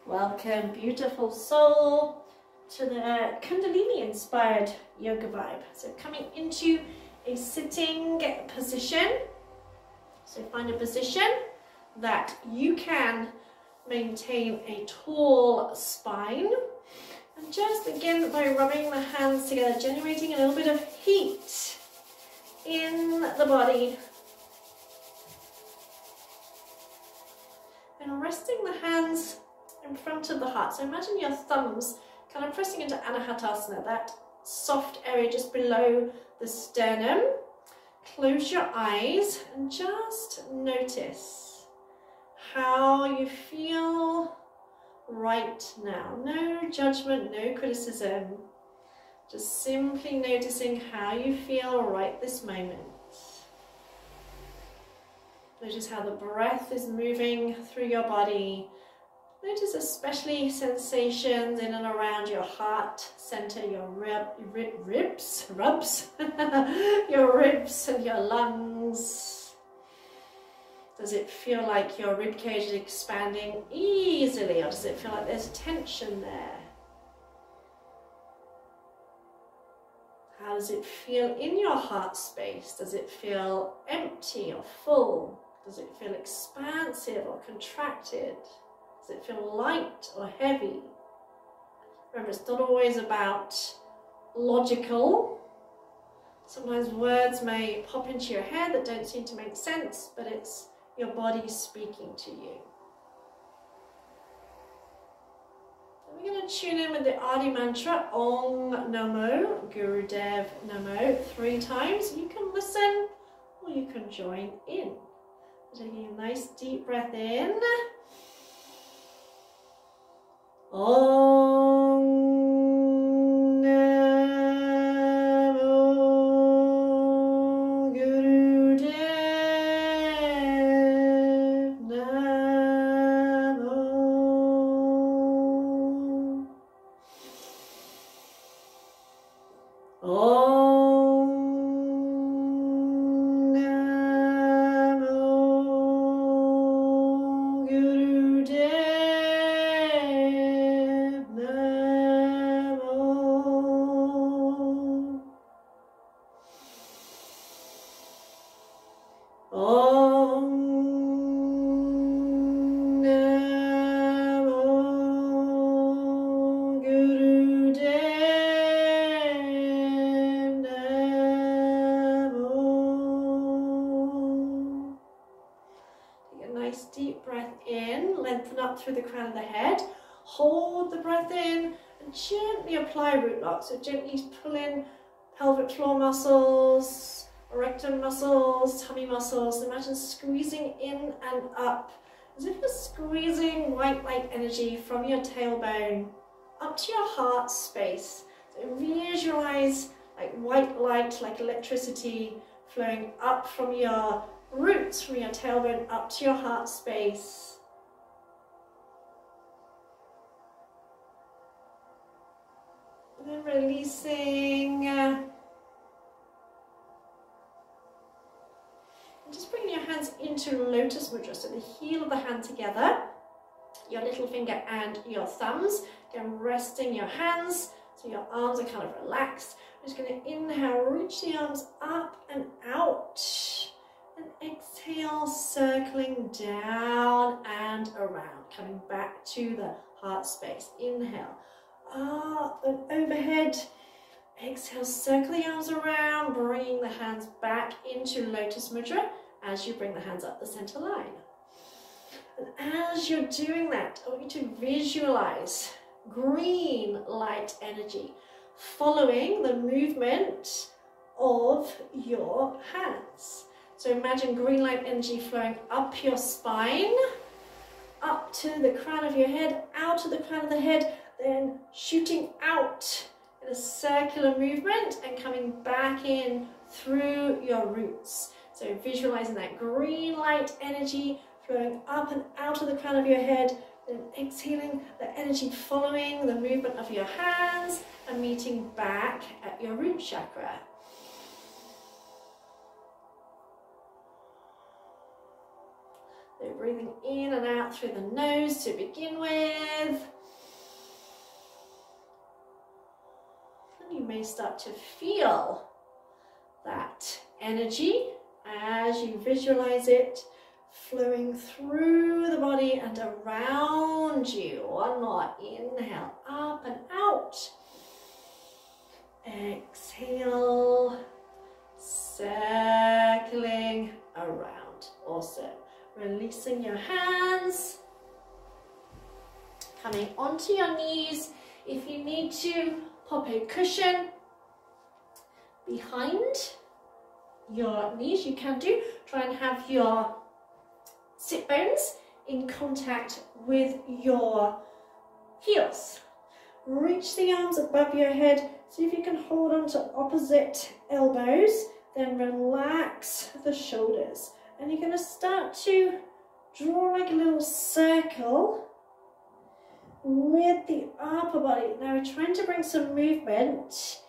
Welcome, beautiful soul, to the Kundalini inspired yoga vibe. So coming into a sitting position. So find a position that you can maintain a tall spine. And just begin by rubbing the hands together, generating a little bit of heat in the body. And resting the hands in front of the heart. So imagine your thumbs kind of pressing into Anahatasana, that soft area just below the sternum. Close your eyes and just notice how you feel right now. No judgment, no criticism. Just simply noticing how you feel right this moment. Notice how the breath is moving through your body. Notice especially sensations in and around your heart center, your ribs, your ribs and your lungs. Does it feel like your rib cage is expanding easily, or does it feel like there's tension there? How does it feel in your heart space? Does it feel empty or full? Does it feel expansive or contracted? Does it feel light or heavy? Remember, it's not always about logical. Sometimes words may pop into your head that don't seem to make sense, but it's your body speaking to you. And we're going to tune in with the Adi mantra, Om Namo Gurudev Namo, 3 times. You can listen or you can join in. Taking a nice deep breath in. Om Namo Gurudev Namo. Om Namo Gurudev. Deep breath in, lengthen up through the crown of the head, hold the breath in and gently apply root lock. So gently pull in pelvic floor muscles, rectum muscles, tummy muscles. Imagine squeezing in and up as if you're squeezing white light energy from your tailbone up to your heart space. So visualize like white light, like electricity flowing up from your roots, from your tailbone up to your heart space. And then releasing. And just bringing your hands into lotus mudra. So the heel of the hand together, your little finger and your thumbs. Again, resting your hands so your arms are kind of relaxed. I'm just going to inhale, reach the arms up and out. And exhale, circling down and around, coming back to the heart space. Inhale, up and overhead. Exhale, circle the arms around, bringing the hands back into lotus mudra as you bring the hands up the center line. And as you're doing that, I want you to visualize green light energy following the movement of your hands. So imagine green light energy flowing up your spine, up to the crown of your head, out to the crown of the head, then shooting out in a circular movement and coming back in through your roots. So visualizing that green light energy flowing up and out of the crown of your head, then exhaling the energy following the movement of your hands and meeting back at your root chakra. So breathing in and and out through the nose to begin with. And you may start to feel that energy as you visualize it flowing through the body and around you. One more. Inhale, up and out. Exhale, circling around. Awesome. Releasing your hands. Coming onto your knees. If you need to, pop a cushion behind your knees, you can do. Try and have your sit bones in contact with your heels. Reach the arms above your head. See if you can hold on to opposite elbows. Then relax the shoulders. And you're going to start to draw like a little circle with the upper body. Now we're trying to bring some movement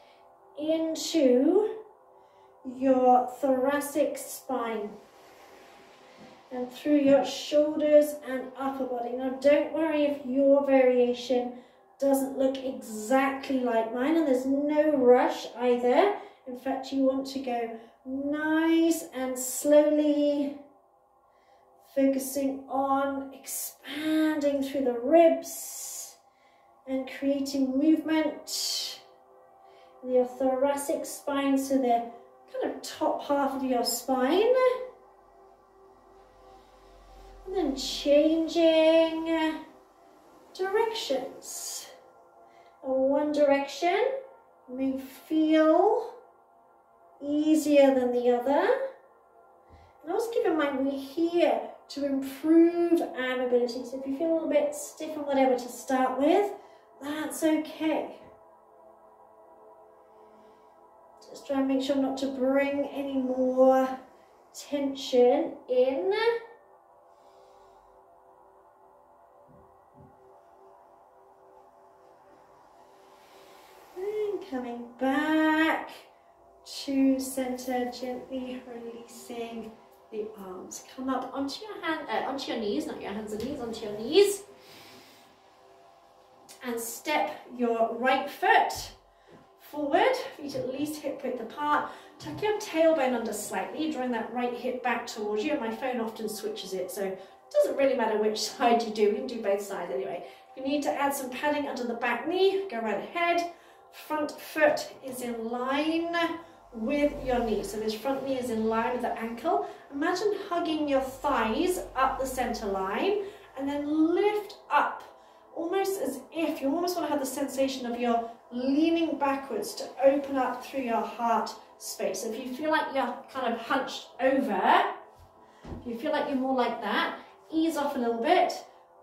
into your thoracic spine and through your shoulders and upper body. Now don't worry if your variation doesn't look exactly like mine, and there's no rush either. In fact, you want to go nice and slowly, focusing on expanding through the ribs and creating movement in your thoracic spine, so the kind of top half of your spine. And then changing directions. One direction may feel easier than the other. And also keep in mind, we're here to improve our mobility. So if you feel a little bit stiff and whatever to start with, that's okay. Just try and make sure not to bring any more tension in. And coming back to center, gently releasing the arms. Come up onto your knees, not your hands and knees, onto your knees. And step your right foot forward, feet at least hip width apart. Tuck your tailbone under slightly, drawing that right hip back towards you. My phone often switches it, so it doesn't really matter which side you do. You can do both sides anyway. If you need to add some padding under the back knee, go right ahead. Front foot is in line with your knee. So this front knee is in line with the ankle. Imagine hugging your thighs up the center line and then lift up, almost as if you almost want to have the sensation of you're leaning backwards to open up through your heart space. So if you feel like you're kind of hunched over, if you feel like you're more like that, ease off a little bit,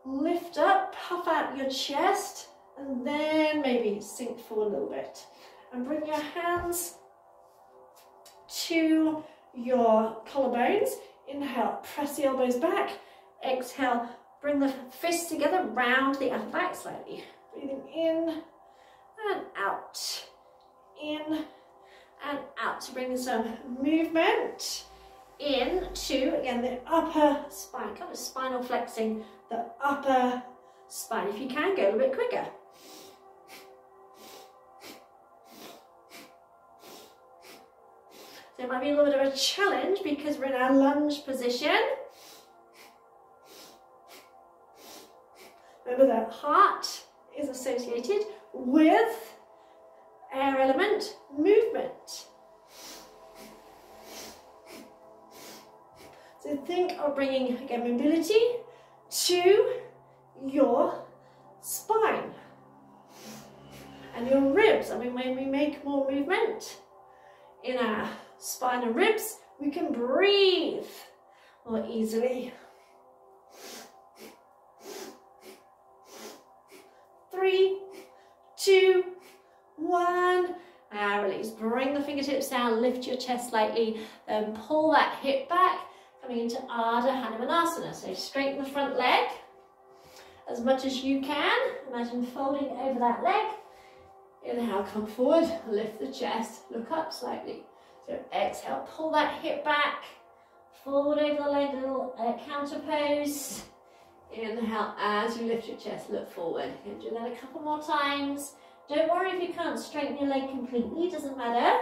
lift up, puff out your chest, and then maybe sink forward a little bit. And bring your hands to your collarbones. Inhale, press the elbows back. Exhale, bring the fists together, round the upper back slightly. Breathing in and out. In and out. To bring some movement into, again, the upper spine. Kind of spinal flexing the upper spine. If you can, go a little bit quicker. So it might be a little bit of a challenge because we're in our lunge position. Remember that heart is associated with air element movement. So think of bringing, again, mobility to your spine and your ribs. I mean, when we make more movement in our spine and ribs, we can breathe more easily. 3, 2, 1, and release. Bring the fingertips down, lift your chest slightly, then pull that hip back, coming into Ardha Hanumanasana. So straighten the front leg as much as you can. Imagine folding over that leg. Inhale, come forward, lift the chest, look up slightly. So exhale, pull that hip back, forward over the leg, little counter pose. Inhale as you lift your chest, look forward. You can do that a couple more times. Don't worry if you can't straighten your leg completely, doesn't matter.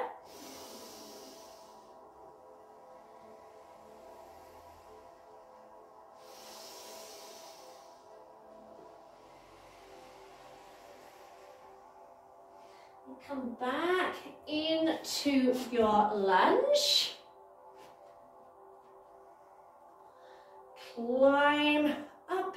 Come back into your lunge. Climb up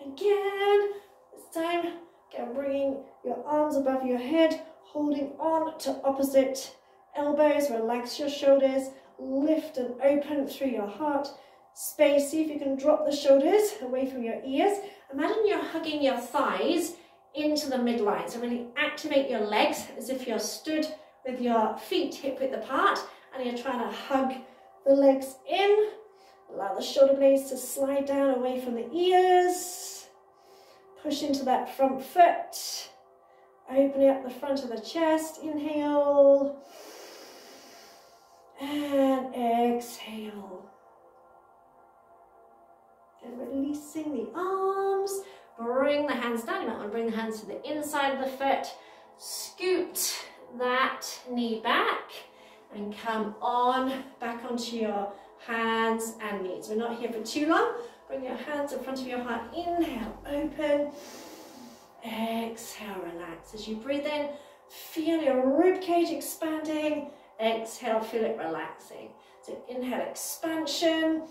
again. This time, again, bringing your arms above your head, holding on to opposite elbows. Relax your shoulders. Lift and open through your heart space. See if you can drop the shoulders away from your ears. Imagine you're hugging your thighs into the midline. So really activate your legs as if you're stood with your feet hip width apart and you're trying to hug the legs in. Allow the shoulder blades to slide down away from the ears. Push into that front foot. Opening up the front of the chest. Inhale. And exhale. And releasing the arms. Bring the hands down. You might want to bring the hands to the inside of the foot. Scoot that knee back and come on back onto your hands and knees. We're not here for too long. Bring your hands in front of your heart. Inhale, open. Exhale, relax. As you breathe in, feel your rib cage expanding. Exhale, feel it relaxing. So inhale, expansion.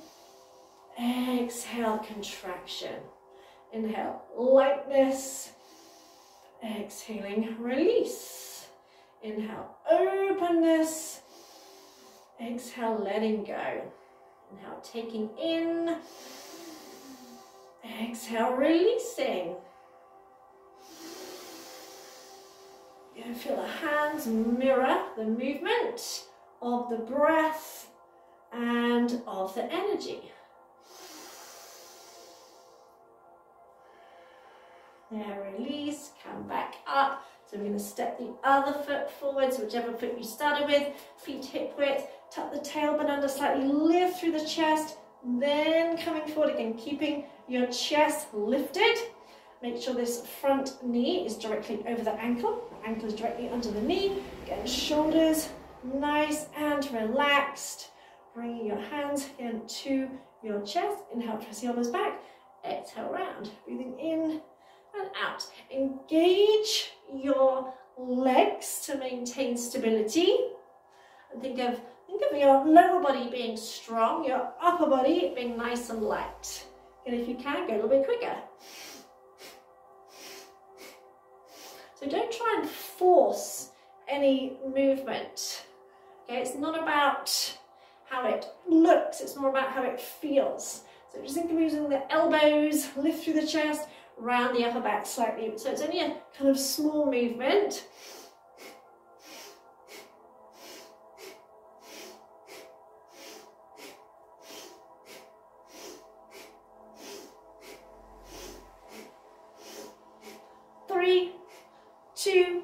Exhale, contraction. Inhale, lightness. Exhaling, release. Inhale, openness. Exhale, letting go. Inhale, taking in. Exhale, releasing. You can feel the hands mirror the movement of the breath and of the energy. There, release, come back up. So we're going to step the other foot forwards, whichever foot you started with, feet hip width, tuck the tailbone under slightly, lift through the chest, then coming forward again, keeping your chest lifted. Make sure this front knee is directly over the ankle is directly under the knee. Again, shoulders nice and relaxed. Bringing your hands into your chest. Inhale, press the elbows back. Exhale, round. Breathing in and out. Engage your legs to maintain stability. And think of your lower body being strong, your upper body being nice and light. And if you can, go a little bit quicker. So don't try and force any movement. Okay, it's not about how it looks, it's more about how it feels. So just think of using the elbows, lift through the chest, round the upper back slightly. So it's only a kind of small movement. Three, two,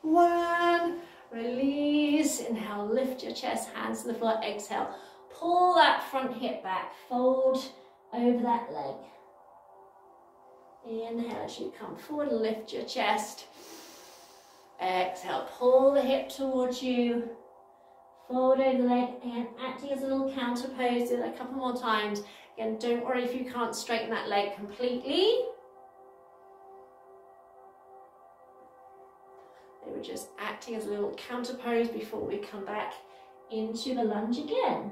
one. Release. Inhale, lift your chest, hands to the floor. Exhale, pull that front hip back, fold over that leg. Inhale as you come forward, lift your chest. Exhale, pull the hip towards you. Fold over the leg and acting as a little counter pose. Do that a couple more times. Again, don't worry if you can't straighten that leg completely. They were just acting as a little counter pose before we come back into the lunge again.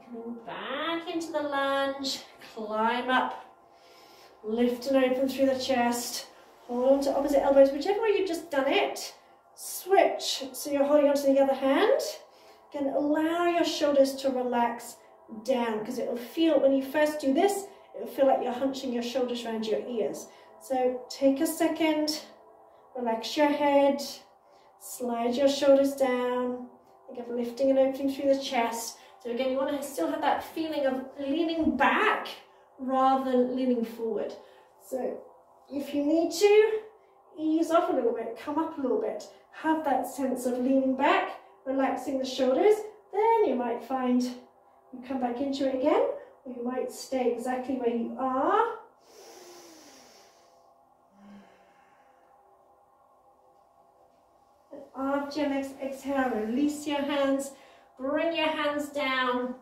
Coming back into the lunge, climb up, lift and open through the chest, hold on to opposite elbows, whichever way you've just done it, switch, so you're holding onto the other hand. Again, allow your shoulders to relax down, because it will feel, when you first do this, it will feel like you're hunching your shoulders around your ears. So take a second, relax your head, slide your shoulders down, think of lifting and opening through the chest. So again, you want to still have that feeling of leaning back rather than leaning forward. So if you need to, ease off a little bit, come up a little bit, have that sense of leaning back, relaxing the shoulders, then you might find you come back into it again, or you might stay exactly where you are. And after your next exhale, release your hands, bring your hands down,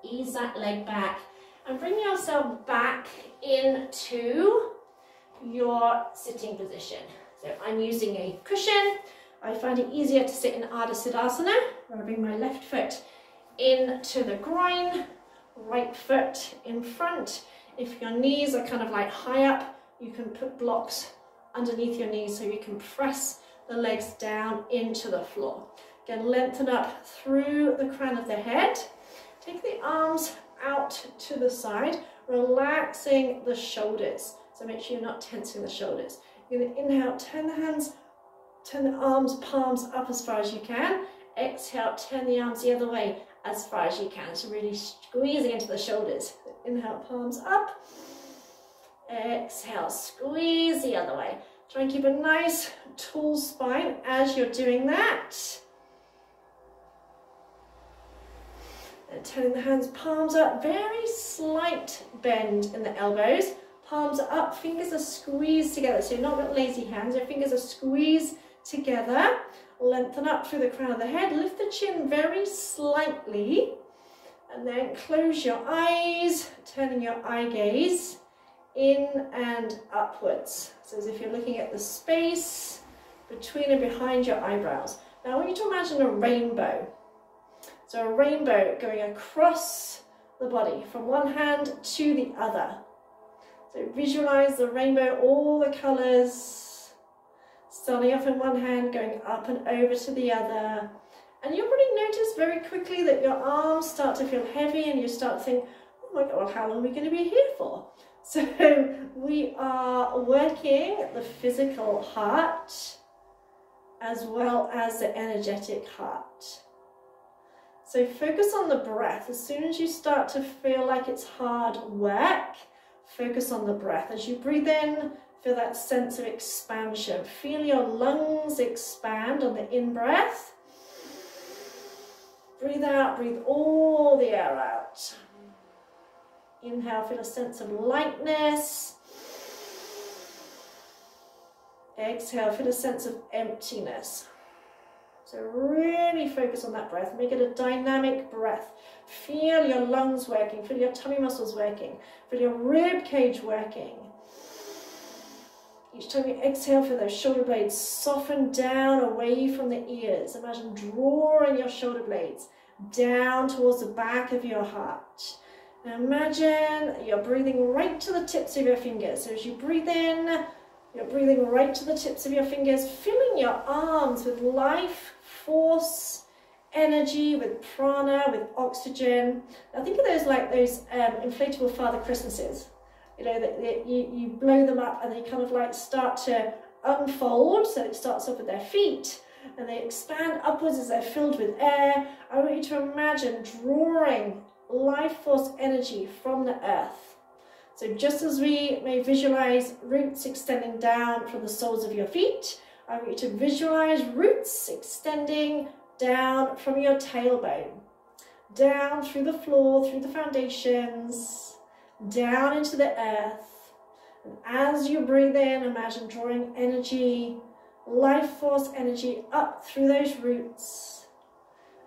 ease that leg back, and bring yourself back into your sitting position. So I'm using a cushion. I find it easier to sit in Ardha Siddhasana, where I bring my left foot into the groin, right foot in front. If your knees are kind of like high up, you can put blocks underneath your knees so you can press the legs down into the floor. Again, lengthen up through the crown of the head. Take the arms out to the side, relaxing the shoulders. So make sure you're not tensing the shoulders. You're going to inhale, turn the hands, turn the arms, palms up as far as you can. Exhale, turn the arms the other way as far as you can. So really squeezing into the shoulders. Inhale, palms up. Exhale, squeeze the other way. Try and keep a nice tall spine as you're doing that. And turning the hands, palms up, very slight bend in the elbows. Palms are up, fingers are squeezed together. So you're not got lazy hands, your fingers are squeezed together. Lengthen up through the crown of the head, lift the chin very slightly, and then close your eyes, turning your eye gaze in and upwards. So as if you're looking at the space between and behind your eyebrows. Now I want you to imagine a rainbow. So a rainbow going across the body from one hand to the other. So visualize the rainbow, all the colours, starting off in one hand, going up and over to the other. And you'll probably notice very quickly that your arms start to feel heavy and you start to think, oh my God, well, how long are we going to be here for? So we are working the physical heart as well as the energetic heart. So focus on the breath. As soon as you start to feel like it's hard work, focus on the breath. As you breathe in, feel that sense of expansion. Feel your lungs expand on the in-breath. Breathe out, breathe all the air out. Inhale, feel a sense of lightness. Exhale, feel a sense of emptiness. So really focus on that breath. Make it a dynamic breath. Feel your lungs working. Feel your tummy muscles working. Feel your rib cage working. Each time you exhale, feel those shoulder blades soften down away from the ears. Imagine drawing your shoulder blades down towards the back of your heart. Now imagine you're breathing right to the tips of your fingers. So as you breathe in, you're breathing right to the tips of your fingers, filling your arms with life, force, energy, with prana, with oxygen. Now think of those like those inflatable Father Christmases. You know, that you blow them up and they kind of like start to unfold. So it starts off with their feet and they expand upwards as they're filled with air. I want you to imagine drawing life force energy from the earth. So just as we may visualize roots extending down from the soles of your feet, I want you to visualize roots extending down from your tailbone, down through the floor, through the foundations, down into the earth. And as you breathe in, imagine drawing energy, life force energy up through those roots.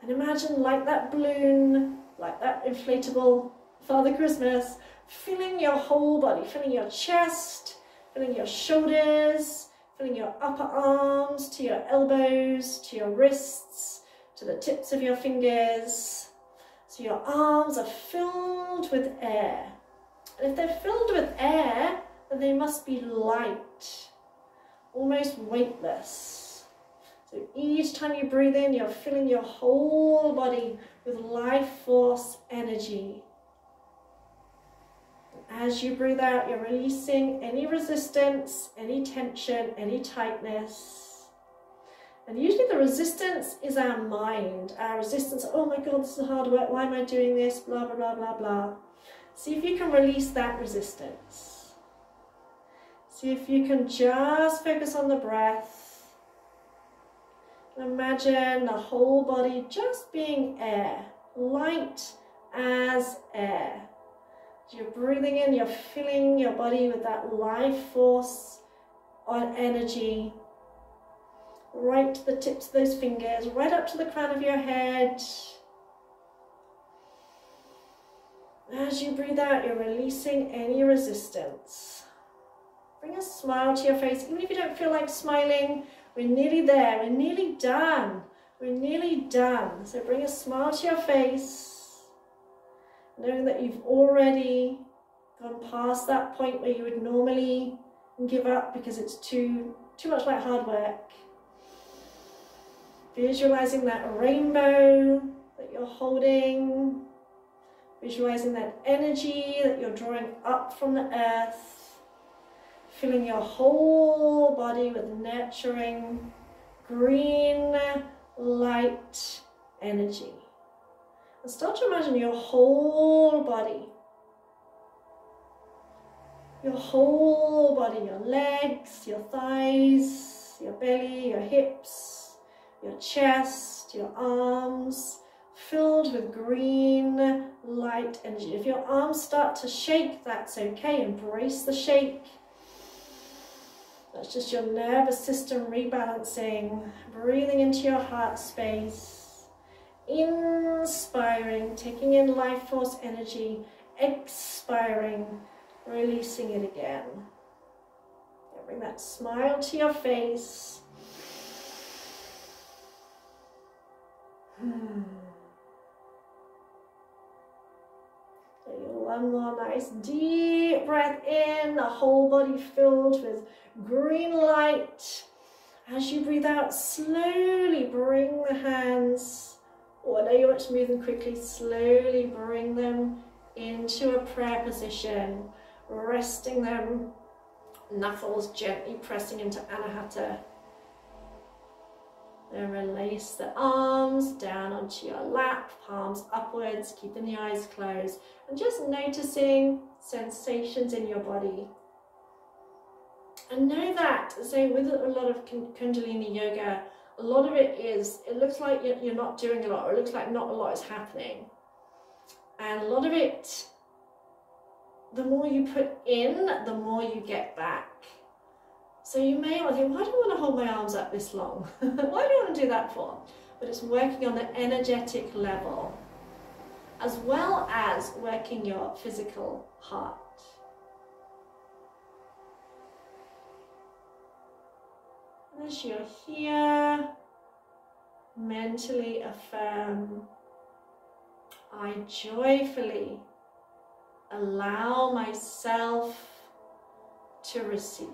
And imagine like that balloon, like that inflatable Father Christmas, filling your whole body, filling your chest, filling your shoulders, filling your upper arms to your elbows, to your wrists, to the tips of your fingers. So your arms are filled with air. And if they're filled with air, then they must be light, almost weightless. So each time you breathe in, you're filling your whole body with life force energy. As you breathe out, you're releasing any resistance, any tension, any tightness. And usually the resistance is our mind. Our resistance, oh my God, this is hard work. Why am I doing this? Blah, blah, blah, blah, blah. See if you can release that resistance. See if you can just focus on the breath. Imagine the whole body just being air, light as air. As you're breathing in, you're filling your body with that life force on energy, right to the tips of those fingers, right up to the crown of your head. As you breathe out, you're releasing any resistance. Bring a smile to your face, even if you don't feel like smiling. We're nearly there, we're nearly done. We're nearly done. So bring a smile to your face, knowing that you've already gone past that point where you would normally give up because it's too much like hard work. Visualizing that rainbow that you're holding, visualizing that energy that you're drawing up from the earth, filling your whole body with nurturing green light energy. And start to imagine your whole body, your legs, your thighs, your belly, your hips, your chest, your arms, filled with green light energy. If your arms start to shake, that's okay. Embrace the shake. That's just your nervous system rebalancing, breathing into your heart space, inspiring, taking in life force energy, expiring, releasing it again. Now bring that smile to your face. One more nice deep breath in, the whole body filled with green light. As you breathe out, slowly bring the hands, I know you want to move them quickly, slowly bring them into a prayer position, resting them, knuckles gently pressing into Anahata. Then release the arms down onto your lap, palms upwards, keeping the eyes closed, and just noticing sensations in your body. And know that, so with a lot of Kundalini yoga, a lot of it looks like you're not doing a lot, or it looks like not a lot is happening. And a lot of it, the more you put in, the more you get back. So you may want to think, why do I want to hold my arms up this long? Why do I want to do that for? But it's working on the energetic level, as well as working your physical heart. And as you're here, mentally affirm, I joyfully allow myself to receive.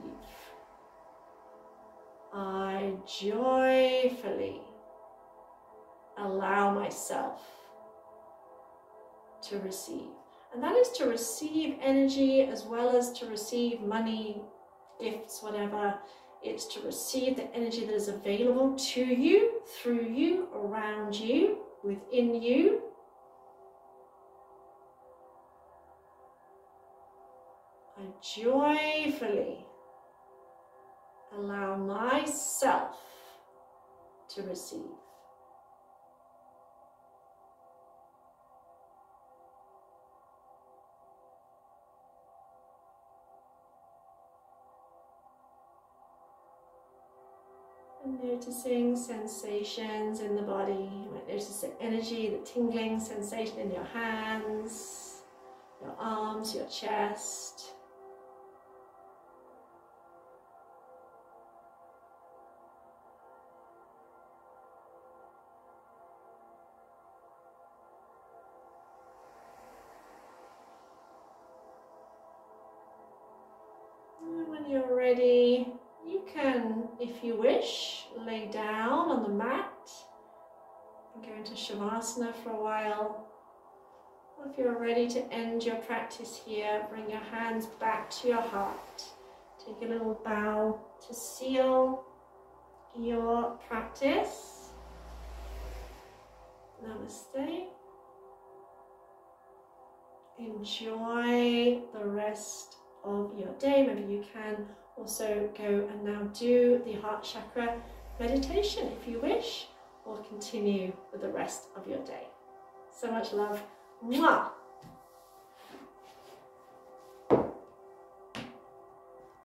I joyfully allow myself to receive. And that is to receive energy as well as to receive money, gifts, whatever. It's to receive the energy that is available to you, through you, around you, within you. I joyfully allow myself to receive. And noticing sensations in the body. You might notice the energy, the tingling sensation in your hands, your arms, your chest. When you're ready, you can, if you wish, lay down on the mat and go into Shavasana for a while. Or if you're ready to end your practice here, bring your hands back to your heart. Take a little bow to seal your practice. Namaste. Enjoy the rest of your day. Maybe you can also go and now do the Heart Chakra meditation if you wish, or continue with the rest of your day. So much love. Mwah.